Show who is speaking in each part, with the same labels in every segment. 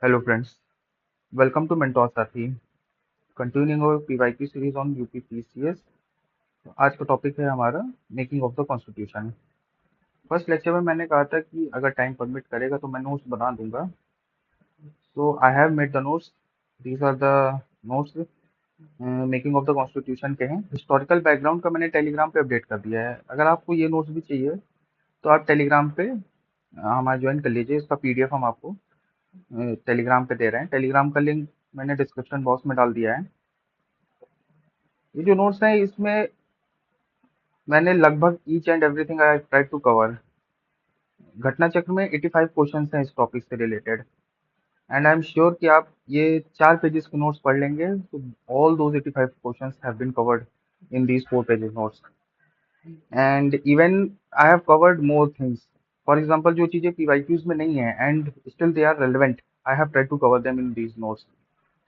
Speaker 1: Hello friends, welcome to Mentor Sathi. Continuing our PYQ series on UPPCS. आज का topic है हमारा making of the constitution. First lecture में मैंने कहा था कि अगर टाइम परमिट करेगा तो मैं नोट्स बना दूंगा। So I have made the notes. These are the notes making of the constitution के हैं। हिस्टोरिकल बैकग्राउंड का मैंने टेलीग्राम पे अपडेट कर दिया है। अगर आपको ये नोट्स भी चाहिए तो आप टेलीग्राम पे हमारा ज्वाइन कर लीजिए। इसका पीडीएफ हम आपको टेलीग्राम पे दे रहे हैं। टेलीग्राम का लिंक मैंने डिस्क्रिप्शन बॉक्स में डाल दिया है। ये जो नोट्स हैं इसमें मैंने लगभग each and everything I try to cover. Ghatna Chakra में 85 क्वेश्चंस हैं इस टॉपिक से related and I am sure कि आप ये 4 पेजेस के नोट्स पढ़ लेंगे तो all those 85 questions have been covered in these 4 pages notes and even I have covered more things. For example जो चीजें पीवाईक्यूज में नहीं है and still they are relevant, I have try to cover them in these notes.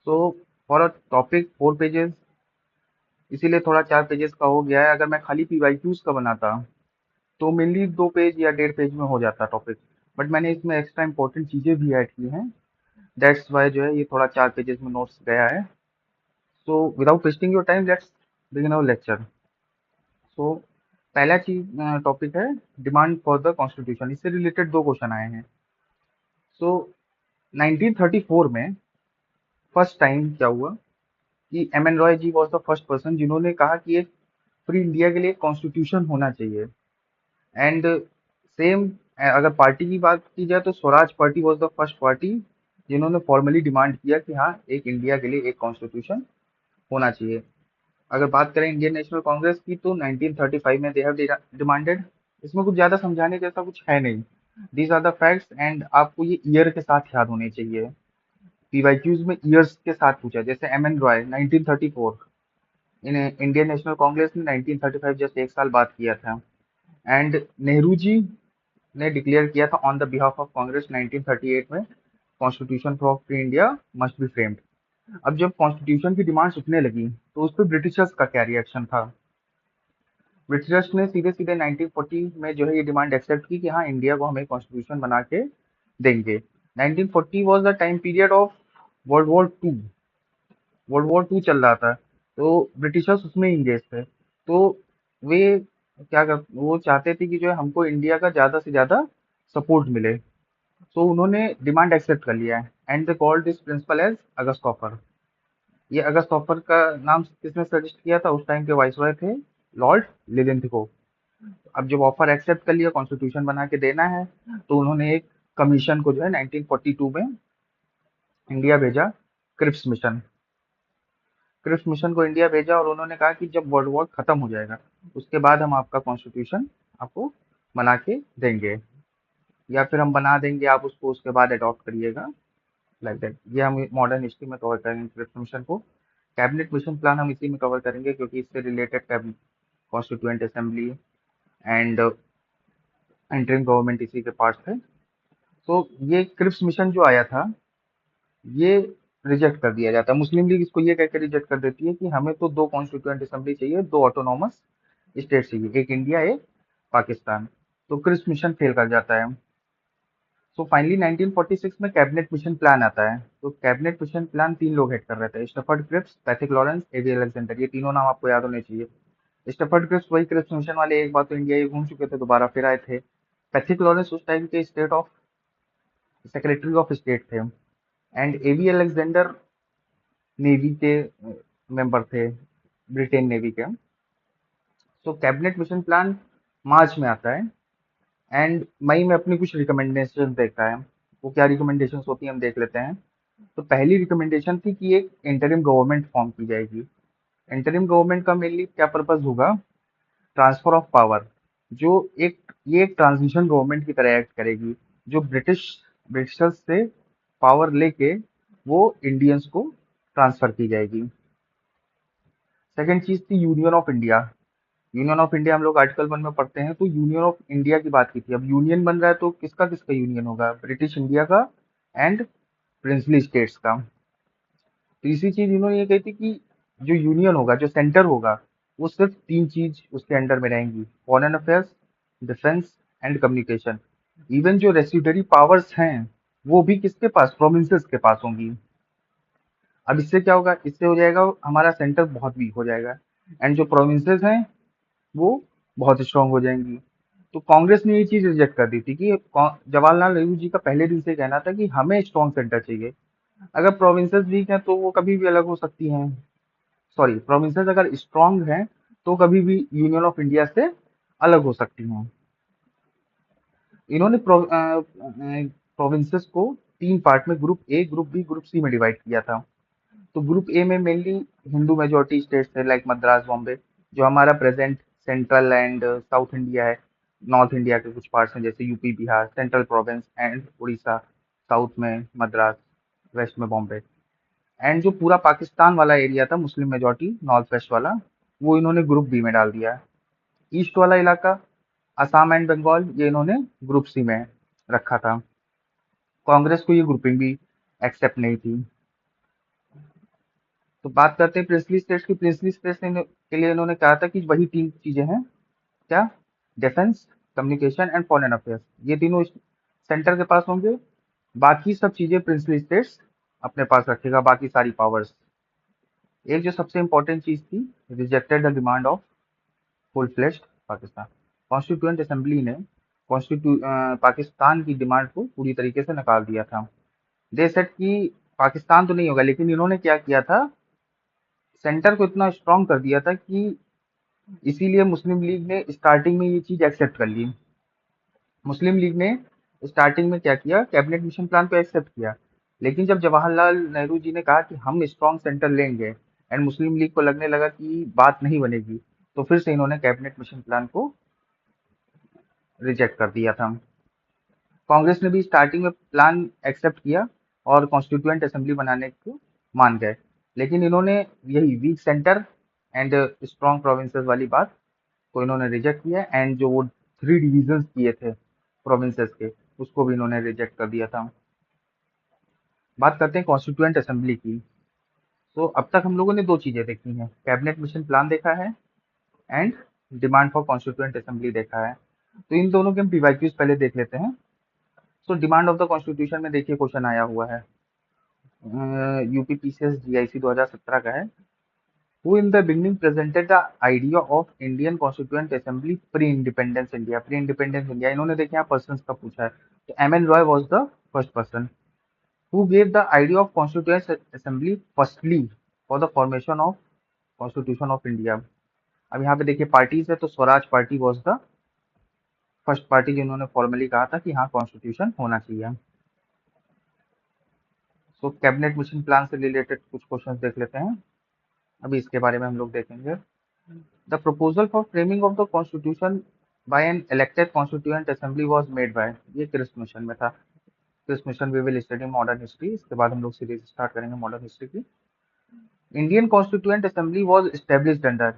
Speaker 1: So for a topic 4 pages, इसीलिए थोड़ा 4 pages का हो गया है। अगर मैं खाली पीवाईक्यूज का बनाता तो मेनली 2 पेज या 1.5 पेज में हो जाता टॉपिक, बट मैंने इसमें एक्स्ट्रा इंपॉर्टेंट चीजें भी ऐड की हैं। दैट्स वाई जो है ये थोड़ा 4 पेजेस में नोट्स गया है। So without wasting your time let's begin our lecture. So पहला चीज टॉपिक है डिमांड फॉर द कॉन्स्टिट्यूशन। इससे रिलेटेड 2 क्वेश्चन आए हैं। सो 1934 में फर्स्ट टाइम क्या हुआ कि M N Roy ji was the first person जिन्होंने कहा कि एक फ्री इंडिया के लिए कॉन्स्टिट्यूशन होना चाहिए। एंड सेम अगर पार्टी की बात की जाए तो Swaraj party was the first party जिन्होंने फॉर्मली डिमांड किया कि हाँ एक इंडिया के लिए एक कॉन्स्टिट्यूशन होना चाहिए। अगर बात करें इंडियन नेशनल कांग्रेस की तो 1935 में दे हैव डिमांडेड। इसमें कुछ ज्यादा समझाने जैसा कुछ है नहीं। These are the facts and आपको ये ईयर के साथ याद होने चाहिए। पीवाईक्यूज में ईयर्स के साथ पूछा, जैसे M N Roy 1934, in Indian National Congress ने 1935 जस्ट एक साल बाद किया था। एंड नेहरू जी ने डिक्लेयर किया था on the behalf of Congress 1938 में constitution for free India must be framed. अब जब कॉन्स्टिट्यूशन की डिमांड्स उठने लगी तो उस पर ब्रिटिशर्स का क्या रिएक्शन था। ब्रिटिशर्स ने सीधे सीधे 1940 में जो है ये डिमांड एक्सेप्ट की कि हाँ इंडिया को हमें कॉन्स्टिट्यूशन बना के देंगे। 1940 was the time period of World War two. World War two चल रहा था तो ब्रिटिशर्स उसमें इंगेज थे। तो वे वो चाहते थे कि जो है हमको इंडिया का ज्यादा से ज्यादा सपोर्ट मिले। तो उन्होंने डिमांड एक्सेप्ट कर लिया है and they called this principle as August offer. ये अगस्त ऑफर का नाम किसने सजेस्ट किया था, उस टाइम के वाइसरॉय थे लॉर्ड लिलिंथगो। अब जब ऑफर एक्सेप्ट कर लिया कॉन्स्टिट्यूशन बना के देना है तो उन्होंने एक कमीशन को जो है 1942 में इंडिया भेजा, क्रिप्स मिशन। क्रिप्स मिशन को इंडिया भेजा और उन्होंने कहा कि जब वर्ल्ड वॉर खत्म हो जाएगा उसके बाद हम आपका कॉन्स्टिट्यूशन आपको बना के देंगे, या फिर हम बना देंगे आप उसको उसके बाद अडॉप्ट करिएगा, लाइक दैट। ये हम मॉडर्न हिस्ट्री में कवर करेंगे क्रिप्स मिशन को। कैबिनेट मिशन प्लान हम इसी में कवर करेंगे क्योंकि इससे related constituent assembly and interim government इसी के पार्ट थे। तो ये क्रिप्स मिशन जो आया था ये रिजेक्ट कर दिया जाता है। मुस्लिम लीग इसको ये कहकर रिजेक्ट कर देती है कि हमें तो 2 कॉन्स्टिट्यूएंट असेंबली चाहिए, 2 ऑटोनॉमस स्टेट चाहिए, एक इंडिया एक पाकिस्तान। तो क्रिप्स मिशन फेल कर जाता है। सो फाइनली 1946 में कैबिनेट मिशन प्लान आता है। तो कैबिनेट मिशन प्लान 3 लोग हेड कर रहे थे, स्टफर्ड क्रिप्स, पैथिक लॉरेंस, एवी अलेक्जेंडर। ये तीनों नाम आपको याद होने चाहिए। स्टफर्ड क्रिप्स वही क्रिप्स मिशन वाले, एक बार तो इंडिया ये घूम चुके थे, दोबारा फिर आए थे। पैथिक लॉरेंस उस टाइम के state of secretary of state थे एंड एवी अलेक्जेंडर नेवी के मेंबर थे, ब्रिटेन नेवी के। तो कैबिनेट मिशन प्लान मार्च में आता है एंड मई में अपनी कुछ रिकमेंडेशन देता है। वो क्या रिकमेंडेशन होती हैं हम देख लेते हैं। तो पहली रिकमेंडेशन थी कि एक इंटरिम गवर्नमेंट फॉर्म की जाएगी। इंटरिम गवर्नमेंट का मेनली क्या पर्पज होगा, ट्रांसफर ऑफ पावर। जो एक ट्रांजिशन गवर्नमेंट की तरह एक्ट करेगी, जो ब्रिटिशर्स से पावर लेके वो इंडियंस को ट्रांसफर की जाएगी। सेकंड चीज थी union of India. Union of India हम लोग आर्टिकल 1 में पढ़ते हैं, तो यूनियन ऑफ इंडिया की बात की थी। अब यूनियन बन रहा है तो किसका किसका यूनियन होगा, ब्रिटिश इंडिया का एंड प्रिंसली स्टेट्स का। तीसरी चीज इन्होंने ये कही थी कि जो यूनियन होगा, जो सेंटर होगा, वो सिर्फ 3 चीज उसके अंडर में रहेंगी, foreign affairs, defence and communication. Even जो रेसिडरी पावर्स हैं वो भी किसके पास, प्रोविंसेस के पास होंगी। अब इससे क्या होगा, इससे हो जाएगा हमारा सेंटर बहुत वीक हो जाएगा, एंड जो प्रोविंसेस हैं वो बहुत स्ट्रांग हो जाएंगी। तो कांग्रेस ने ये चीज रिजेक्ट कर दी थी कि जवाहरलाल नेहरू जी का पहले दिन से कहना था कि हमें स्ट्रांग सेंटर चाहिए। अगर प्रोविंसेस वीक हैं तो वो कभी भी अलग हो सकती हैं, सॉरी, प्रोविंसेस अगर स्ट्रांग हैं तो कभी भी यूनियन ऑफ इंडिया से अलग हो सकती हैं। इन्होंने प्रोविंसेस को तीन पार्ट में, group A, group B, group C में डिवाइड किया था। तो ग्रुप ए में मेनली हिंदू मेजोरिटी स्टेट्स थे, लाइक मद्रास, बॉम्बे, जो हमारा present central and south India है। नॉर्थ इंडिया के कुछ पार्ट्स हैं जैसे UP, Bihar, central province and Orissa, south में मद्रास, वेस्ट में बॉम्बे। एंड जो पूरा पाकिस्तान वाला एरिया था, मुस्लिम मेजोरिटी नॉर्थ वेस्ट वाला, वो इन्होंने ग्रुप बी में डाल दिया। ईस्ट वाला इलाका, असम एंड बंगाल, ये इन्होंने ग्रुप सी में रखा था। कांग्रेस को ये ग्रुपिंग भी एक्सेप्ट नहीं थी। तो बात करते हैं प्रिंसली स्टेट्स की। प्रिंसली स्टेट्स के लिए इन्होंने कहा था कि वही तीन चीजें हैं, क्या, defence, communication and foreign affairs, ये तीनों सेंटर के पास होंगे। बाकी सब चीजें प्रिंसली स्टेट्स अपने पास रखेगा, बाकी सारी पावर्स। एक जो सबसे इंपॉर्टेंट चीज थी, rejected the demand of full fleshed Pakistan. Constituent assembly ने पाकिस्तान की डिमांड को पूरी तरीके से नकार दिया था। दे सेड कि पाकिस्तान तो नहीं होगा, लेकिन इन्होंने क्या किया था, सेंटर को इतना स्ट्रांग कर दिया था कि इसीलिए मुस्लिम लीग ने स्टार्टिंग में ये चीज एक्सेप्ट कर ली। मुस्लिम लीग ने स्टार्टिंग में क्या किया, कैबिनेट मिशन प्लान को एक्सेप्ट किया, लेकिन जब जवाहरलाल नेहरू जी ने कहा कि हम स्ट्रांग सेंटर लेंगे, एंड मुस्लिम लीग को लगने लगा कि बात नहीं बनेगी, तो फिर से इन्होंने कैबिनेट मिशन प्लान को रिजेक्ट कर दिया था। कांग्रेस ने भी स्टार्टिंग में प्लान एक्सेप्ट किया और कॉन्स्टिट्यूएंट असेंबली बनाने को मान गए, लेकिन इन्होंने यही weak centre and strong provinces वाली बात को इन्होंने रिजेक्ट किया, एंड जो वो थ्री डिविजन्स किए थे प्रोविंसेस के, उसको भी इन्होंने रिजेक्ट कर दिया था। बात करते हैं कॉन्स्टिट्यूएंट असेंबली की। तो अब तक हम लोगों ने दो चीजें देखी हैं, कैबिनेट मिशन प्लान देखा है and demand for constituent assembly देखा है। तो इन दोनों के हम पीवाईक्यूज पहले देख लेते हैं। So demand of the constitution में देखिए क्वेश्चन आया हुआ है, यूपी पीसीएस जीआईसी 2017 का है। Who in the beginning presented the idea of Indian Constituent Assembly pre-independence India? Pre-independence India, इन्होंने देखे यहाँ persons का पूछा है, तो M N Roy was the first person. Who gave the idea of Constituent Assembly firstly for the formation of Constitution of India? अब यहाँ पे देखिए पार्टीज है, तो Swaraj party was the first party जिन्होंने फॉर्मली कहा था कि हाँ कॉन्स्टिट्यूशन होना चाहिए। सो कैबिनेट मिशन प्लान से रिलेटेड कुछ क्वेश्चंस देख लेते हैं, अभी इसके बारे में हम लोग देखेंगे। The proposal for framing of the constitution by an elected constituent assembly was made by, ये क्रिस मिशन में था। Cripps mission we will study modern history, इसके बाद हम लोग सीरीज स्टार्ट करेंगे मॉडर्न हिस्ट्री की। Indian constituent assembly was established under,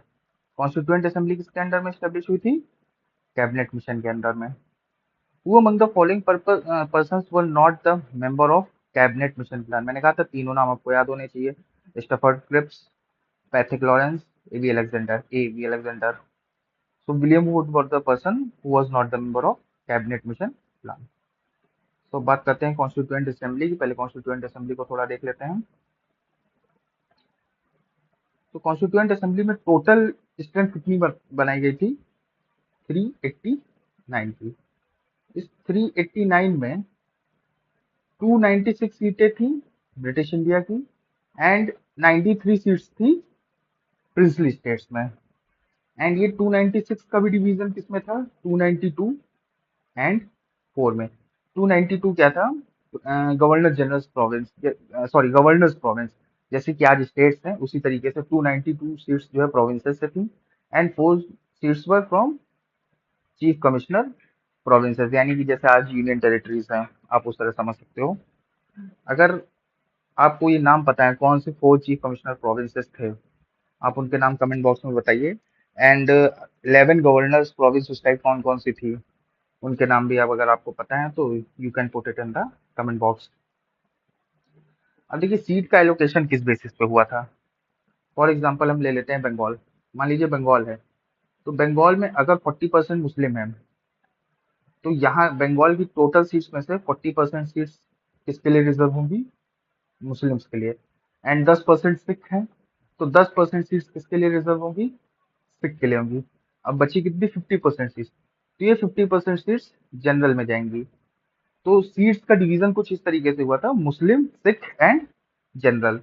Speaker 1: constituent assembly किसके अंडर में एस्टेब्लिश हुई थी, कैबिनेट मिशन के अंडर में। Who among the following persons were not the member of cabinet mission plan, मैंने कहा था तीनों नाम आपको याद होने चाहिए, Stafford Cripps, Pethick Lawrence, AB Alexander, AB Alexander. So William Wood was the person who was not the member of cabinet mission plan. तो बात करते हैं कॉन्स्टिट्यूएंट असेंबली की, पहले कॉन्स्टिट्यूएंट असेंबली को थोड़ा देख लेते हैं। तो कॉन्स्टिट्यूएंट असेंबली में टोटल स्ट्रेंथ कितनी बनाई गई थी, 389 की। इस 389 में 296 सीटें थी ब्रिटिश इंडिया की, एंड 93 सीट्स थी प्रिंसली स्टेट्स में। एंड ये 296 का भी डिवीजन किसमें था, 292 एंड 4 में। 292 क्या था, governor general province, sorry governors province, जैसे कि आज स्टेट्स हैं उसी तरीके से 292 सीट्स जो है प्रोविंसेस से थी, and 4 seats were from chief commissioner provinces, यानी कि जैसे आज यूनियन टेरिटरीज हैं, आप उस तरह समझ सकते हो। अगर आपको ये नाम पता है कौन से 4 चीफ कमिश्नर प्रोविंसेस थे, आप उनके नाम कमेंट बॉक्स में बताइए। एंड 11 गवर्नर्स प्रोविंस उस टाइप कौन कौन सी थी, उनके नाम भी आप अगर आपको पता है तो you can put it in the comment box. अब देखिए सीट का एलोकेशन किस बेसिस पे हुआ था। फॉर एग्जांपल हम ले लेते हैं बंगाल, मान लीजिए बंगाल है, तो बंगाल में अगर 40% मुस्लिम है, तो यहाँ बंगाल की टोटल सीट्स में से 40% सीट्स किसके लिए रिजर्व होंगी? मुस्लिम्स के लिए। एंड 10% सिख हैं, तो 10% सीट्स किसके लिए रिजर्व होंगी? सिख के लिए होंगी। अब बची कितनी? 50% सीट्स, तो ये 50% सीट्स जनरल में जाएंगी। तो सीट्स का डिवीजन कुछ इस तरीके से हुआ था, मुस्लिम, सिख एंड जनरल।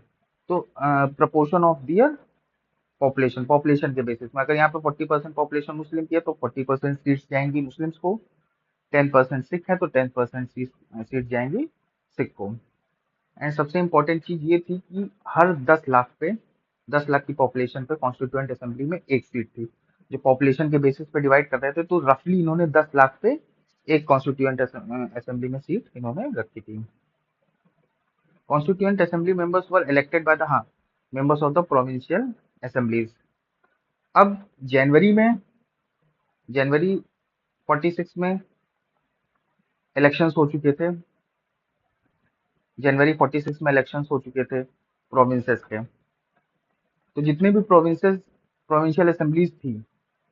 Speaker 1: तो प्रपोर्शन ऑफ दियर पॉपुलेशन के बेसिस में, अगर यहाँ पे 40% पॉपुलेशन मुस्लिम की है तो 40% सीट्स जाएंगी मुस्लिम्स को, 10% सिख है तो 10% सीट जाएंगी सिख को। एंड सबसे इम्पोर्टेंट चीज ये थी कि हर 10 लाख की पॉपुलेशन पे कॉन्स्टिट्यूएंट असेंबली में एक सीट थी। जो पॉपुलेशन के बेसिस पे डिवाइड कर रहे थे, तो रफली इन्होंने 10 लाख पे एक कॉन्स्टिट्यूएंट असेंबली में सीट इन्होंने रखी थी। Constituent assembly members were elected by the members of the provincial assemblies. अब जनवरी 46 में इलेक्शंस हो चुके थे। जनवरी 46 में इलेक्शंस हो चुके थे प्रोविंसेस के। तो जितने भी प्रोविंशियल असेंबलीज थी,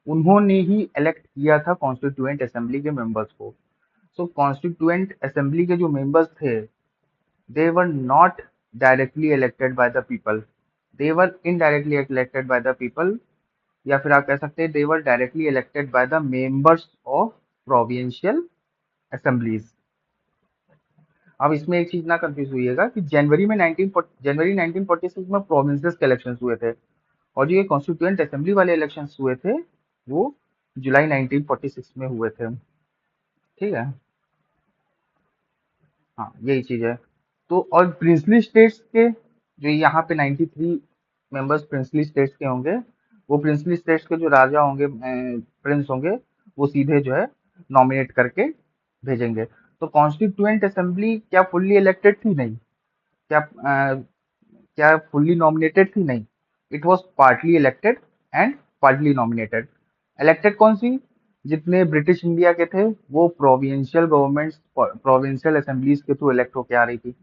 Speaker 1: उन्होंने ही इलेक्ट किया था कॉन्स्टिट्यूएंट असेंबली के मेंबर्स को। सो कॉन्स्टिट्यूएंट असेंबली के जो मेंबर्स थे, they were not directly elected by the people, they were indirectly elected by the people, या फिर आप कह सकते हैं they were directly elected by the members of provincial assemblies. अब इसमें एक चीज ना कंफ्यूज हुईएगा कि जनवरी 1946 में प्रोविंसेस के इलेक्शंस हुए थे, और जो ये कॉन्स्टिट्यूएंट असेंबली वाले इलेक्शंस हुए थे, वो जुलाई 1946 में हुए थे। ठीक है, हाँ यही चीज है। तो और प्रिंसली स्टेट्स के जो यहाँ पे 93 मेंबर्स प्रिंसली स्टेट्स के होंगे, वो प्रिंसली स्टेट्स के जो राजा होंगे, प्रिंस होंगे, वो सीधे जो है नॉमिनेट करके भेजेंगे। तो कॉन्स्टिट्यूएंट असेंबली क्या फुल्ली इलेक्टेड थी? नहीं। क्या फुल्ली नॉमिनेटेड थी? नहीं। It was partly elected and partly nominated. Elected कौन सी? जितने ब्रिटिश इंडिया के थे, वो प्रोविंशियल गवर्नमेंट्स प्रोविंशियल असेंबलीज के थ्रू इलेक्ट होके आ रही थी,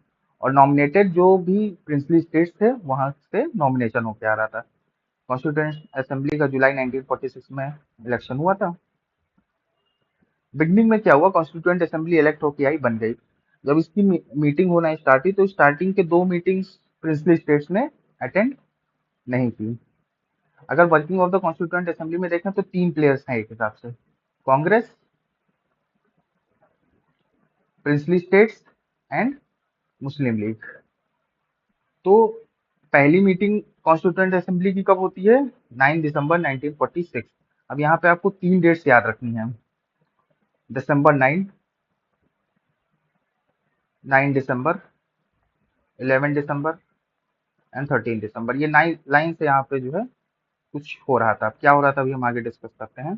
Speaker 1: और नॉमिनेटेड जो भी प्रिंसली स्टेट्स थे, वहां से नॉमिनेशन होके आ रहा था। कॉन्स्टिट्यूएंट असेंबली का जुलाई 1946 में इलेक्शन हुआ था। बिगनिंग में क्या हुआ, कॉन्स्टिट्यूएंट असेंबली इलेक्ट होके आई, बन गई। जब इसकी मीटिंग होना स्टार्ट हुई, तो स्टार्टिंग के 2 मीटिंग्स प्रिंसली स्टेट्स ने अटेंड नहीं की। अगर working of the constituent assembly में देखें तो 3 प्लेयर्स हैं एक हिसाब से, Congress, princely states and Muslim league. तो पहली मीटिंग कॉन्स्टिट्यूएंट असेंबली की कब होती है? 9 दिसंबर 1946। अब यहाँ पे आपको 3 डेट्स याद रखनी है, दिसंबर 9 दिसंबर, 11 दिसंबर एंड 13 दिसंबर। ये 9 लाइन से यहाँ पे जो है कुछ हो रहा था। क्या हो रहा था अभी हम आगे डिस्कस करते हैं।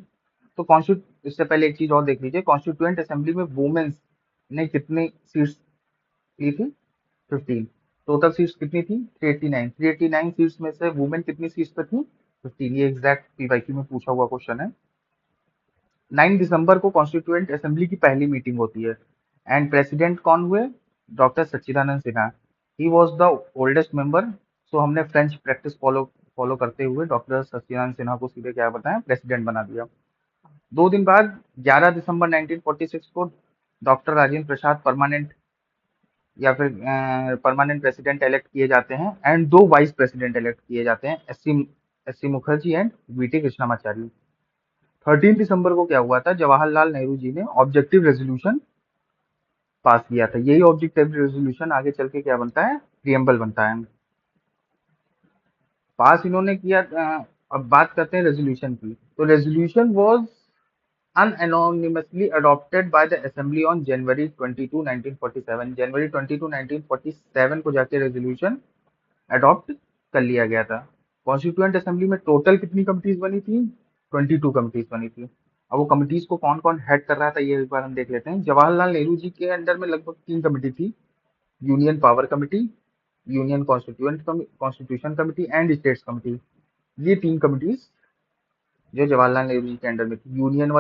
Speaker 1: तो कॉन्स्टिट्यूट इससे पहले एक चीज और देख लीजिए, कॉन्स्टिट्यूएंट असेंबली में वुमेन्स ने कितनी सीट्स ली थी? 15। टोटल सीट्स कितनी थी? 389। 389 सीट्स में से वुमेन कितनी सीट्स पे थी? 15। ये एग्जैक्ट पीवाईक्यू में पूछा हुआ क्वेश्चन है। 9 दिसंबर को कॉन्स्टिट्यूएंट असेंबली की पहली मीटिंग होती है, एंड प्रेसिडेंट कौन हुए? Doctor Sachchidanand Sinha. He was the oldest member. So हमने फ्रेंच प्रैक्टिस फॉलो करते हुए डॉक्टर सच्चिदानंद सिन्हा को सीधे क्या बताया? प्रेसिडेंट बना दिया। 2 दिन बाद 11 दिसंबर 1946 को डॉक्टर राजेंद्र प्रसाद परमानेंट या फिर परमानेंट प्रेसिडेंट इलेक्ट किए जाते हैं, एंड 2 वाइस प्रेसिडेंट इलेक्ट किए जाते हैं, S C Mukherjee and VT Krishnamachari. 13 दिसंबर को क्या हुआ था? जवाहरलाल नेहरू जी ने ऑब्जेक्टिव रेजोल्यूशन पास किया था। यही ऑब्जेक्टिव रेजोल्यूशन आगे चल के क्या बनता है? प्रियम्बल बनता है। पास इन्होंने किया। अब बात करते हैं रेजोल्यूशन की। तो resolution was unanimously adopted by the assembly on January 22, 1947। जनवरी 22, 1947 को जाके रेजोल्यूशन अडॉप्ट कर लिया गया था। कॉन्स्टिट्यूएंट असेंबली में टोटल कितनी कमिटीज बनी थी? 22 कमिटीज बनी थी। अब वो कमिटीज को कौन कौन हेड कर रहा था, ये एक बार हम देख लेते हैं। जवाहरलाल नेहरू जी के अंडर में लगभग 3 कमिटी थी, union power committee, union constitution committee and states committee. ये 3 कमिटीज जो जवाहरलाल नेहरू जी के अंडर में थी, यूनियन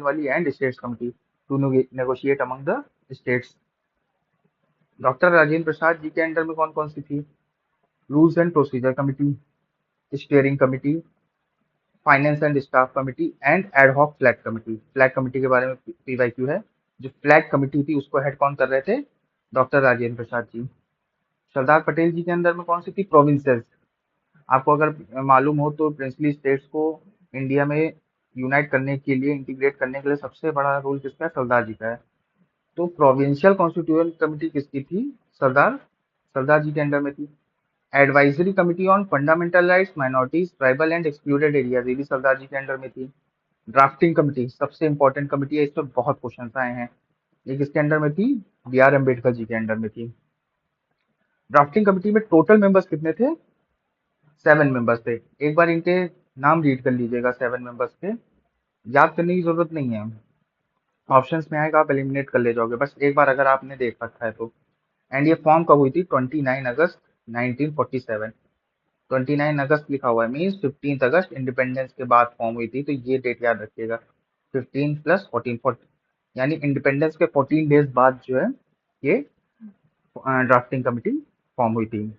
Speaker 1: वाली and states committee, to negotiate among the states. Doctor Rajendra Prasad ji के अंडर में कौन कौन सी थी? Rules and procedure committee, steering committee, finance and staff committee and ad hoc flag committee. Flag committee के बारे में पीवाईक्यू है। जो फ्लैग कमिटी थी उसको हेड कौन कर रहे थे? डॉक्टर राजेंद्र प्रसाद जी। सरदार पटेल जी के अंडर में कौन सी थी? प्रोविंसेस। आपको अगर मालूम हो तो प्रिंसली स्टेट्स को इंडिया में यूनाइट करने के लिए, इंटीग्रेट करने के लिए सबसे बड़ा रोल किसका है? सरदार जी का है। तो प्रोविंशियल कॉन्स्टिट्यूएंट कमेटी किसकी थी? सरदार सरदार जी के अंडर में थी। Advisory committee on fundamental rights, minorities, tribal and excluded areas, ये भी सरदार जी के अंडर में थी। ड्राफ्टिंग कमिटी सबसे इंपॉर्टेंट कमिटी है, इस पर बहुत क्वेश्चन आए हैं। ये किसके अंडर में थी? बी आर अम्बेडकर जी के अंडर में थी। ड्राफ्टिंग कमिटी में टोटल मेंबर्स कितने थे? 7 मेंबर्स थे। एक बार इनके नाम रीड कर लीजिएगा 7 मेंबर्स के, याद करने की जरूरत नहीं है, ऑप्शंस में आएगा, आप एलिमिनेट कर ले जाओगे बस एक बार अगर आपने देख रखा है तो। एंड ये फॉर्म कब हुई थी? 29 अगस्त 1947। 29 अगस्त लिखा हुआ है, मीन्स 15 अगस्त इंडिपेंडेंस के बाद फॉर्म हुई थी, तो ये डेट याद रखिएगा। 15 + 14, 40, यानी इंडिपेंडेंस के 14 डेज बाद जो है ये ड्राफ्टिंग कमिटी फॉर्म हुई थी।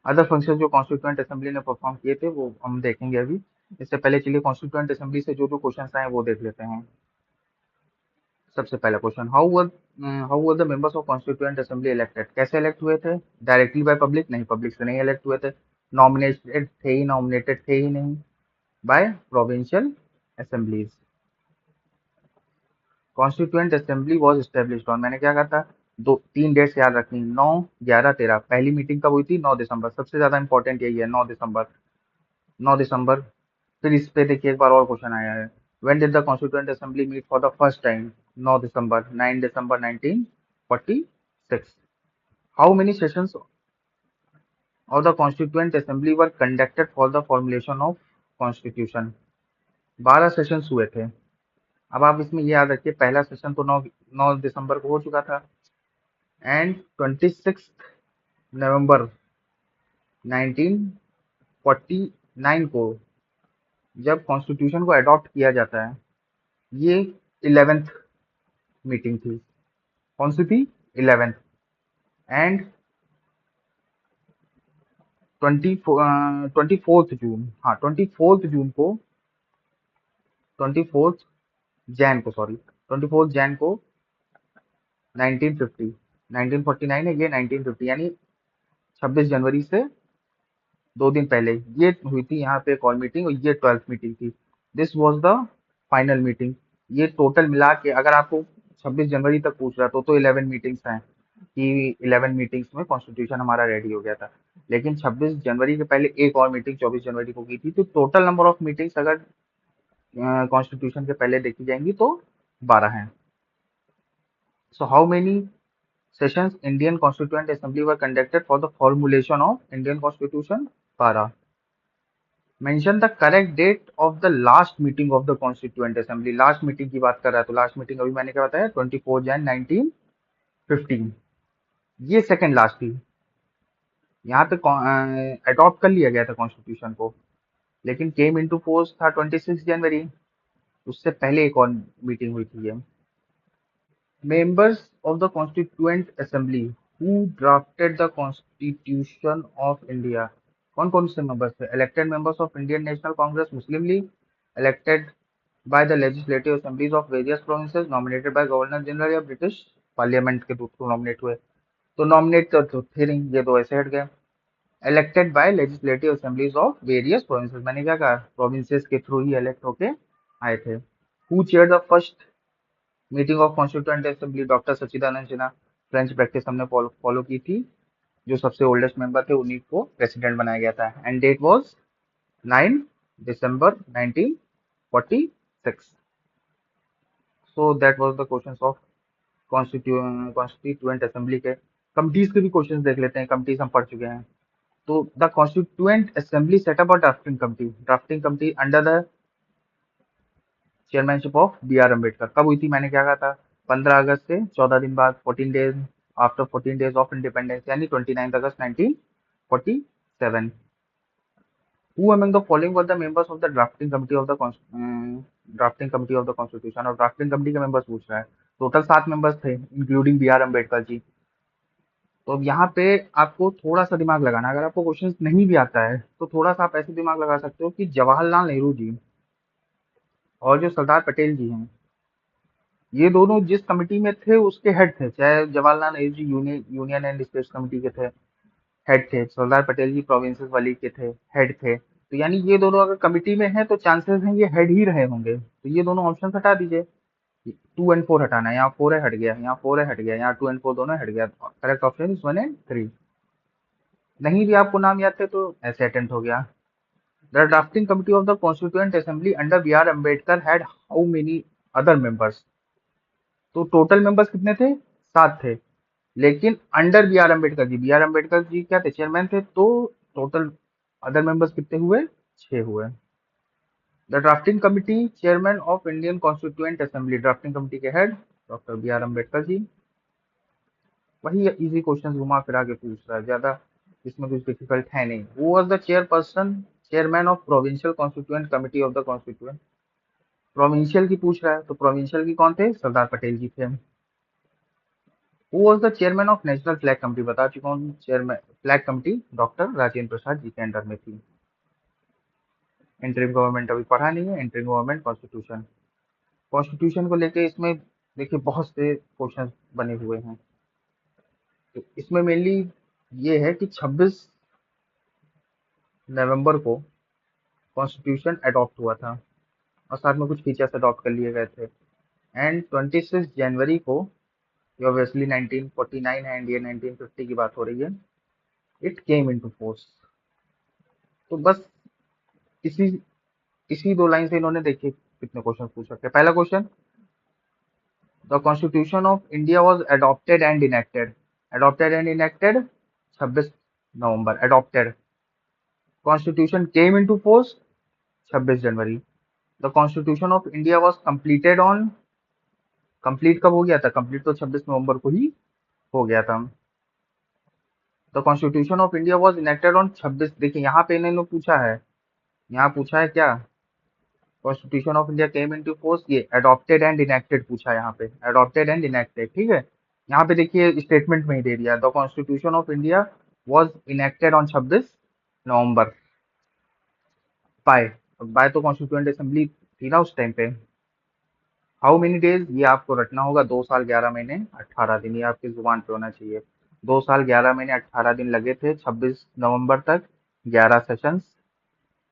Speaker 1: अदर फंक्शन जो कॉन्स्टिट्यूएंट असेंबली ने परफॉर्म किए थे वो हम देखेंगे अभी। इससे पहले चलिए कॉन्स्टिट्यूएंट असेंबली से जो जो क्वेश्चन आए वो देख लेते हैं। सबसे पहला question, how were the members of constituent assembly elected? कैसे इलेक्ट हुए थे? Directly by public? नहीं, पब्लिक से नहीं इलेक्ट हुए थे। नॉमिनेटेड थे ही नहीं। By provincial assemblies. Constituent assembly was established on, मैंने क्या कहा था? 3 डेट्स याद रखनी, 9, 11, 13। पहली मीटिंग कब हुई थी? 9 दिसंबर। सबसे ज्यादा इंपॉर्टेंट यही है, 9 दिसंबर। 9 दिसंबर। फिर इस पे देखिए एक बार और क्वेश्चन आया है, when did the constituent assembly meet for the first time? 9 दिसंबर। 9 दिसंबर 1946। How many sessions of the constituent assembly were conducted for the formulation of constitution? 12 sessions हुए थे। अब आप इसमें ये याद रखिए, पहला सेशन तो 9 दिसंबर को हो चुका था, एंड 26 नवंबर 1949 को जब कॉन्स्टिट्यूशन को अडॉप्ट किया जाता है, ये 11th मीटिंग थी। कौन सी थी? 11th। एंड 24 जून, हाँ 24 जून को, 24 जैन को 1950, 1949 है ये, 1950 यानी 26 जनवरी से 2 दिन पहले ये हुई थी यहाँ पे कॉल मीटिंग, और ये 12th मीटिंग थी। This was the final meeting. ये टोटल मिला के अगर आपको 26 जनवरी तक पूछ रहा तो 11 मीटिंग्स हैं, कि 11 मीटिंग्स में कॉन्स्टिट्यूशन हमारा रेडी हो गया था। लेकिन 26 जनवरी के पहले एक और मीटिंग 24 जनवरी को की थी, तो टोटल नंबर ऑफ मीटिंग्स अगर कॉन्स्टिट्यूशन के पहले देखी जाएंगी तो 12 हैं। So how many sessions Indian Constituent Assembly were conducted for the formulation of Indian Constitution? 12. Mention the correct date of the last meeting of the Constituent Assembly. Last meeting की बात कर रहा है, तो लास्ट मीटिंग अभी मैंने क्या बताया? 24 जनवरी 1915। ये सेकंड लास्ट थी। यहाँ पे अडॉप्ट कर लिया गया था कॉन्स्टिट्यूशन को, लेकिन केम इनटू फोर्स था 26 जनवरी। उससे पहले एक और मीटिंग हुई थी ये। Members of the Constituent Assembly who drafted the Constitution of India. कौन कौन से मेंबर्स थे? Elected members of Indian National Congress Muslim league, elected by the legislative assemblies of various provinces, nominated by governor general या British parliament के through nominate हुए। तो nominate तो थे नहीं, ये दो ऐसे हट गए। Elected by legislative assemblies of various provinces, मैंने क्या कहा? प्रोविंसेस के थ्रू ही इलेक्ट होके आए थे। Who chair the first meeting of constituent assembly? Doctor Sachchidanand Sinha. French practice हमने फॉलो की थी, जो सबसे ओल्डेस्ट मेंबर थे उन्हीं को प्रेसिडेंट बनाया गया था। And date was 9 December 1946। So that was the questions of constituent assembly के। कमिटीज के भी क्वेश्चंस देख लेते हैं, कमिटीज हम पढ़ चुके हैं। तो the constituent assembly set up a drafting committee. Drafting committee under the chairmanship of B R Ambedkar. कब हुई थी? मैंने क्या कहा था? 15 अगस्त से 14 दिन बाद, 14 days after 14 days of independence, यानी 29 अगस्त 1947। Who among the following were the members of the drafting committee of the drafting committee of the constitution? और ड्राफ्टिंग कमेटी के मेंबर्स पूछ रहा है। टोटल 7 मेंबर्स थे, इंक्लूडिंग बी आर अम्बेडकर जी। तो अब यहाँ पे आपको थोड़ा सा दिमाग लगाना है। अगर आपको क्वेश्चन नहीं भी आता है तो थोड़ा सा आप ऐसे दिमाग लगा सकते हो कि जवाहरलाल नेहरू जी और जो सरदार पटेल जी हैं, ये दोनों जिस कमिटी में थे उसके हेड थे, चाहे जवाहरलाल नेहरू जी यूनियन एंड स्टेट्स कमिटी के थे, हेड थे, सरदार पटेल जी प्रोविंसेस वाली के थे, हेड थे। तो यानी ये दोनों अगर कमिटी में हैं तो चांसेस हैं ये हेड ही रहे होंगे, तो ये दोनों ऑप्शन हटा दीजिए। 2 और 4 हटाना है, यहाँ 4 है हट गया, यहाँ 4 है हट गया, यहाँ 2 और 4 दोनों हट गया। Correct option is 1 and 3। नहीं भी आपको नाम याद थे तो ऐसे अटेम्प्ट हो गया। The drafting committee of the constituent assembly under B R Ambedkar had how many other members. तो टोटल मेंबर्स कितने थे? 7 थे। लेकिन under B R Ambedkar ji, B R Ambedkar ji क्या थे? चेयरमैन थे। तो टोटल अदर मेंबर्स कितने हुए? 6 हुए। The drafting committee chairman of Indian constituent assembly, drafting committee के head doctor B R Ambedkar ji. वही इजी क्वेश्चन घुमा फिरा के पूछ रहा है, ज्यादा इसमें कुछ डिफिकल्ट है नहीं। वो was the chairperson chairman of provincial constituent committee of the constituent. Provincial की पूछ रहा है, तो प्रोविंशियल की कौन थे? सरदार पटेल जी थे। Who was the chairman of national flag committee? बता चुका हूँ, chairman flag committee doctor Rajendra Prasad ji के अंडर में थी। इंटरिम गवर्नमेंट अभी पढ़ा नहीं है, इंटरिम गवर्नमेंट कॉन्स्टिट्यूशन। कॉन्स्टिट्यूशन को लेके इसमें देखिए बहुत से क्वेश्चन बने हुए हैं। तो इसमें मेनली ये है कि 26 नवंबर को कॉन्स्टिट्यूशन अडॉप्ट हुआ था और साथ में कुछ फीचर्स अडॉप्ट कर लिए गए थे। एंड 26 जनवरी को, ये ऑब्वियसली 1949 है, इंडिया 1950 की बात हो रही है, इट केम इनटू फोर्स। तो बस इसी इसी 2 लाइन से इन्होंने देखिए कितने क्वेश्चन पूछ रखे। पहला question, the constitution of India was adopted and enacted. Adopted and enacted 26 November, adopted. Constitution came into force 26 January. The constitution of India was completed on, complete कब हो गया था? कंप्लीट तो 26 नवंबर को ही हो गया था। The constitution of India was enacted on 26, देखिए यहाँ पे इन्होंने पूछा है, यहाँ पूछा है क्या? Constitution of India came into force, ये अडॉप्टेड एंड इनेक्टेड पूछा है यहाँ पे, अडॉप्टेड एंड इनेक्टेड, ठीक है। यहाँ पे देखिए स्टेटमेंट में ही दे दिया, the constitution of India was enacted on 26 November by, by तो कॉन्स्टिट्यूएंट असेंबली थी ना उस टाइम पे। हाउ मेनी डेज, ये आपको रटना होगा, 2 साल 11 महीने 18 दिन, ये आपकी जुबान पे होना चाहिए। 2 साल 11 महीने 18 दिन लगे थे 26 नवंबर तक, 11 सेशंस,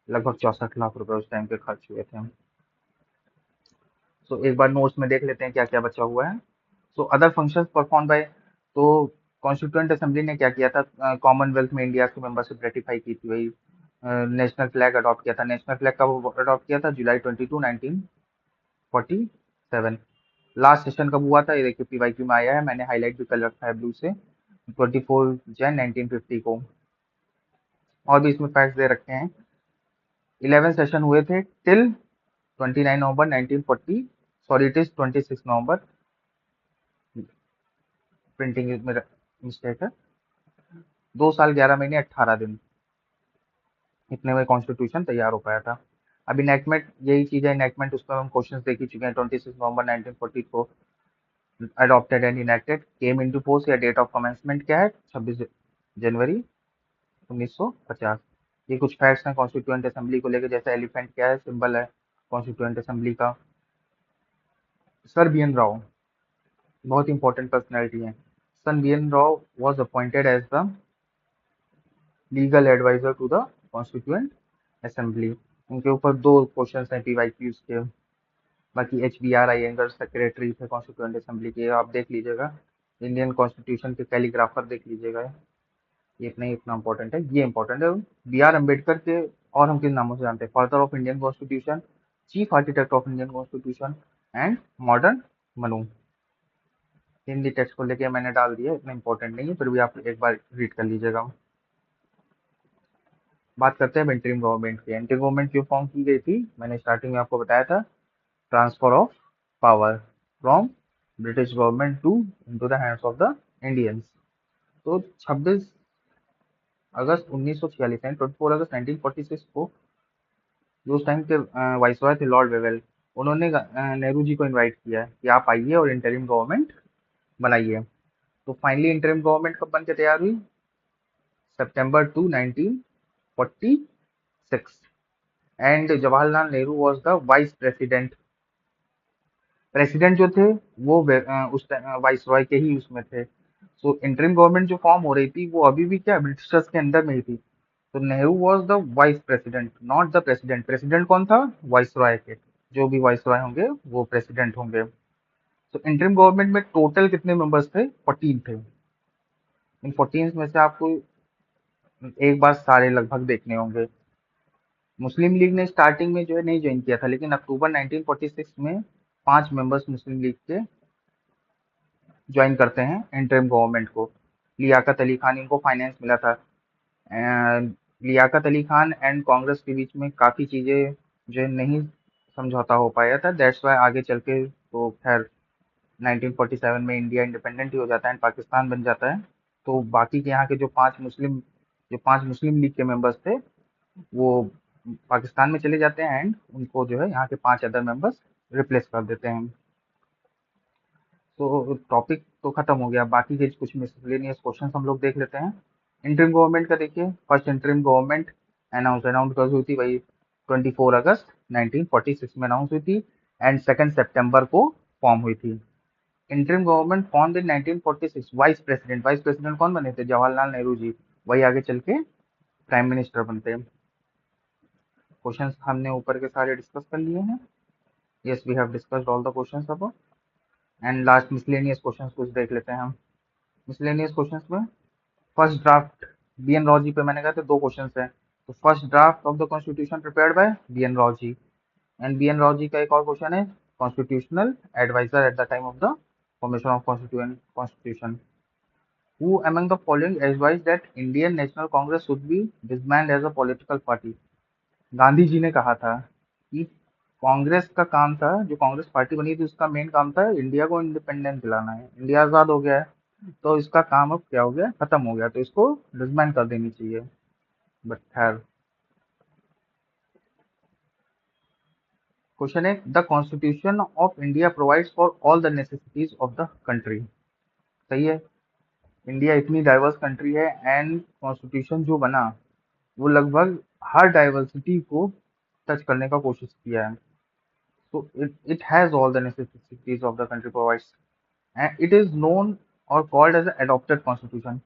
Speaker 1: लगभग 64 लाख रुपए उस टाइम पे खर्च हुए थे। सो एक बार नोट्स में देख लेते हैं क्या क्या बचा हुआ है। So other functions perform by, तो कॉन्स्टिट्यूएंट असेंबली ने क्या किया था? कॉमनवेल्थ में इंडिया की मेंबरशिप रेटिफाई की थी वही। नेशनल फ्लैग अडॉप्ट किया था। नेशनल फ्लैग कब अडॉप्ट किया था? जुलाई 22 1947। लास्ट सेशन कब हुआ था? ये देखिए पीवाईक्यू में आया है, मैंने हाईलाइट भी कर रखा है ब्लू से, 24 जन 1950 को। और भी इसमें फैक्ट्स दे रखे हैं। 11 सेशन हुए थे till 29 November 1940, sorry it is 26 November, printing में मिस्टेक है। 2 साल 11 महीने 18 दिन, इतने में कॉन्स्टिट्यूशन तैयार हो पाया था। अब इनैक्टमेंट, यही चीज है इनैक्टमेंट, उस पर हम क्वेश्चन देख ही चुके हैं। 26 नवंबर 1940 को adopted and enacted, came into force, या डेट ऑफ कमेंसमेंट क्या है? 26 जनवरी 1950। ये कुछ फैक्ट्स हैं कॉन्स्टिट्यूएंट असेंबली को लेकर, जैसे एलिफेंट क्या है? सिंबल है कॉन्स्टिट्यूएंट असेंबली का। सर बी एन राव बहुत इंपॉर्टेंट पर्सनैलिटी है। Sir B N Rao was appointed as the legal adviser to the constituent assembly. उनके ऊपर 2 क्वेश्चन हैं पीवाईक्यूज के। बाकी H B R Ayyangar secretary थे कॉन्स्टिट्यूएंट असेंबली के, आप देख लीजिएगा। इंडियन कॉन्स्टिट्यूशन के कैलीग्राफर देख लीजिएगा, ये इतना ही इतना इंपॉर्टेंट है, ये इंपॉर्टेंट है। बी आर अम्बेडकर के और हम किन नामों से जानते हैं? Father of Indian constitution, chief architect of Indian constitution and modern Manu. Hindi text को लेके मैंने डाल दिया, इतना इंपॉर्टेंट नहीं है, फिर भी आप एक बार रीड कर लीजिएगा। बात करते हैं इंटरिम गवर्नमेंट की। इंटरिम गवर्नमेंट क्यों फॉर्म की गई थी? मैंने स्टार्टिंग में आपको बताया था, transfer of power from British government to into the hands of the Indians. तो 26 अगस्त 1946 यानी 24 अगस्त 1946 को जो उस टाइम के वाइसरॉय थे लॉर्ड वेवेल, उन्होंने नेहरू जी को इनवाइट किया कि आप आइए और इंटरिम गवर्नमेंट बनाइए। तो फाइनली इंटरिम गवर्नमेंट कब बन के तैयार हुई? September 2 1946, and Jawaharlal Nehru was the vice president president जो थे वो उस वाइस रॉय के ही उसमें थे। सो इंटरिम गवर्नमेंट जो फॉर्म हो रही थी वो अभी भी क्या ब्रिटिशर्स के अंडर में ही थी। तो Nehru was the vice president, not the president. President कौन था? वाइस रॉय के। जो भी वाइस रॉय होंगे वो प्रेसिडेंट होंगे। तो इंटरिम गवर्नमेंट में टोटल कितने मेंबर्स थे? 14 थे। इन 14 में से आपको एक बार सारे लगभग देखने होंगे। मुस्लिम लीग ने स्टार्टिंग में जो है नहीं ज्वाइन किया था, लेकिन अक्टूबर 1946 में 5 मेंबर्स मुस्लिम लीग के ज्वाइन करते हैं इंटरिम गवर्नमेंट को। लियाकत अली खान इनको फाइनेंस मिला था। एंड लियाकत अली खान एंड कांग्रेस के बीच में काफ़ी चीज़ें जो है नहीं समझौता हो पाया था। दैट्स वाई आगे चल के तो खैर 1947 में इंडिया इंडिपेंडेंट ही हो जाता है एंड पाकिस्तान बन जाता है। तो बाकी के यहाँ के जो पांच मुस्लिम लीग के मेंबर्स थे वो पाकिस्तान में चले जाते हैं एंड उनको जो है यहाँ के 5 अदर मेंबर्स रिप्लेस कर देते हैं। तो टॉपिक तो खत्म हो गया, बाकी के कुछ मिसलेनियस क्वेश्चन हम लोग देख लेते हैं। इंटरिम गवर्नमेंट का देखिए, फर्स्ट इंटरिम गवर्नमेंट अनाउंस कब हुई थी भाई? 24 अगस्त 1946 में अनाउंस हुई थी एंड 2 सितंबर को फॉर्म हुई थी। Interim government form in 1946। Vice president कौन बने थे? जवाहरलाल नेहरू जी। वही आगे चल के प्राइम मिनिस्टर बनते हैं। क्वेश्चंस हमने ऊपर के सारे डिस्कस कर लिए हैं। Yes, we have discussed all the questions अब। एंड लास्ट मिसलेनियस क्वेश्चंस कुछ देख लेते हैं हम। मिसलेनियस क्वेश्चंस में first draft B N Rao ji पे मैंने कहा था 2 क्वेश्चंस हैं। तो first draft of the constitution prepared by B N Rao ji. And B N Rao ji का एक और क्वेश्चन है, constitutional adviser at the time of the formation of constitution. Who among the following advised that Indian National Congress should be disbanded as a political party? Gandhi ji ने कहा था कि कांग्रेस का काम था, जो कांग्रेस पार्टी बनी थी उसका मेन काम था इंडिया को इंडिपेंडेंस दिलाना है। इंडिया आजाद हो गया है तो इसका काम अब क्या हो गया? खत्म हो गया, तो इसको डिसबैंड कर देनी चाहिए। बट खैर, क्वेश्चन है the constitution of India provides for all the necessities of the country. सही है। इंडिया इतनी डाइवर्स कंट्री है एंड कॉन्स्टिट्यूशन जो बना वो लगभग हर डाइवर्सिटी को टच करने का कोशिश किया है। तो it has all the necessities of the country provides and it is known और कॉल्ड एज एडॉप्टेड कॉन्स्टिट्यूशन।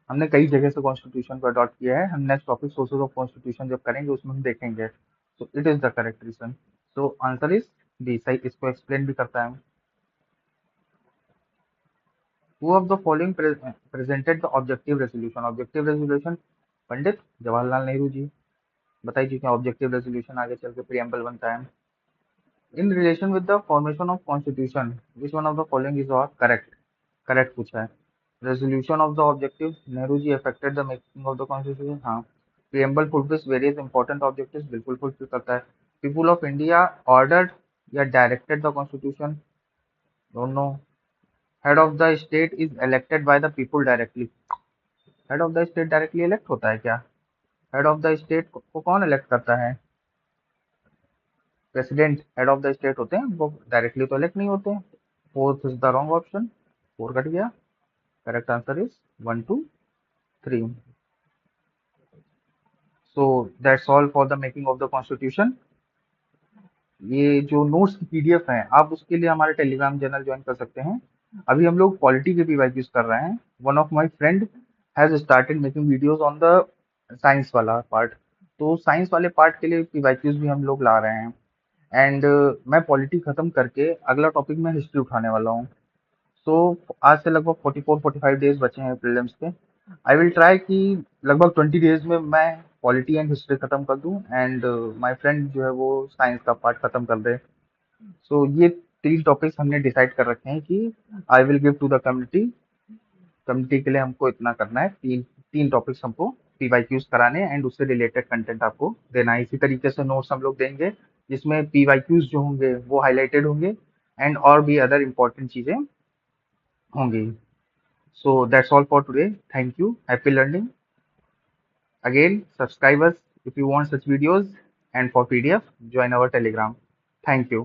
Speaker 1: हमने कई जगह से कॉन्स्टिट्यूशन को अडॉप्ट किया है। हम next topic sources of constitution जब करेंगे उसमें हम देखेंगे। So it is the correct reason. So answer is D. सही, इसको एक्सप्लेन भी करता है। Who of the following presented the objective resolution? Objective resolution Pandit Jawaharlal Nehru ji. बताइए क्या ऑब्जेक्टिव रेजोल्यूशन आगे चल के प्रियम्बल बनता है। In relation with the formation of constitution which one of the following is और करेक्ट? करेक्ट पूछा है। Resolution of the objective Nehru ji affected the making of the constitution. हाँ। Preamble fulfils various important objectives. बिल्कुल fulfil करता है। People of India ordered या directed the constitution. Don't know. Head of the state is elected by the people directly. Head of the state directly elect होता है क्या? Head of the state को कौन elect करता है? President head of the state होते हैं, वो डायरेक्टली तो इलेक्ट नहीं होते। Fourth is the wrong option. 4 cut गया। Correct answer is 1 2 3। So that's all for the making of the constitution. ये जो नोट्स की पीडीएफ है आप उसके लिए हमारे टेलीग्राम चैनल ज्वाइन कर सकते हैं। अभी हम लोग पॉलिटी के पीवाईक्यूज कर रहे हैं। One of my friend has started making videos on the science वाला पार्ट। तो साइंस वाले पार्ट के लिए पीवाईक्यूज भी हम लोग ला रहे हैं। एंड मैं पॉलिटी खत्म करके अगला टॉपिक में हिस्ट्री उठाने वाला हूँ। सो आज से लगभग 44-45 डेज बचे हैं प्रीलिम्स के। आई विल ट्राई कि लगभग 20 डेज में मैं पॉलिटी एंड हिस्ट्री खत्म कर दूं एंड माय फ्रेंड जो है वो साइंस का पार्ट खत्म कर दे। सो ये 3 टॉपिक्स हमने डिसाइड कर रखे हैं कि I will give to the community. Community के लिए हमको इतना करना है, तीन तीन टॉपिक्स हमको पीवाईक्यूज कराने एंड उससे रिलेटेड कंटेंट आपको देना है। इसी तरीके से नोट्स हम लोग देंगे जिसमें पीवाईक्यूज जो होंगे वो हाईलाइटेड होंगे एंड और भी अदर इम्पोर्टेंट चीजें होंगी। So that's all for today. Thank you. Happy learning. Again, subscribe us if you want such videos, and for PDF, join our Telegram. Thank you.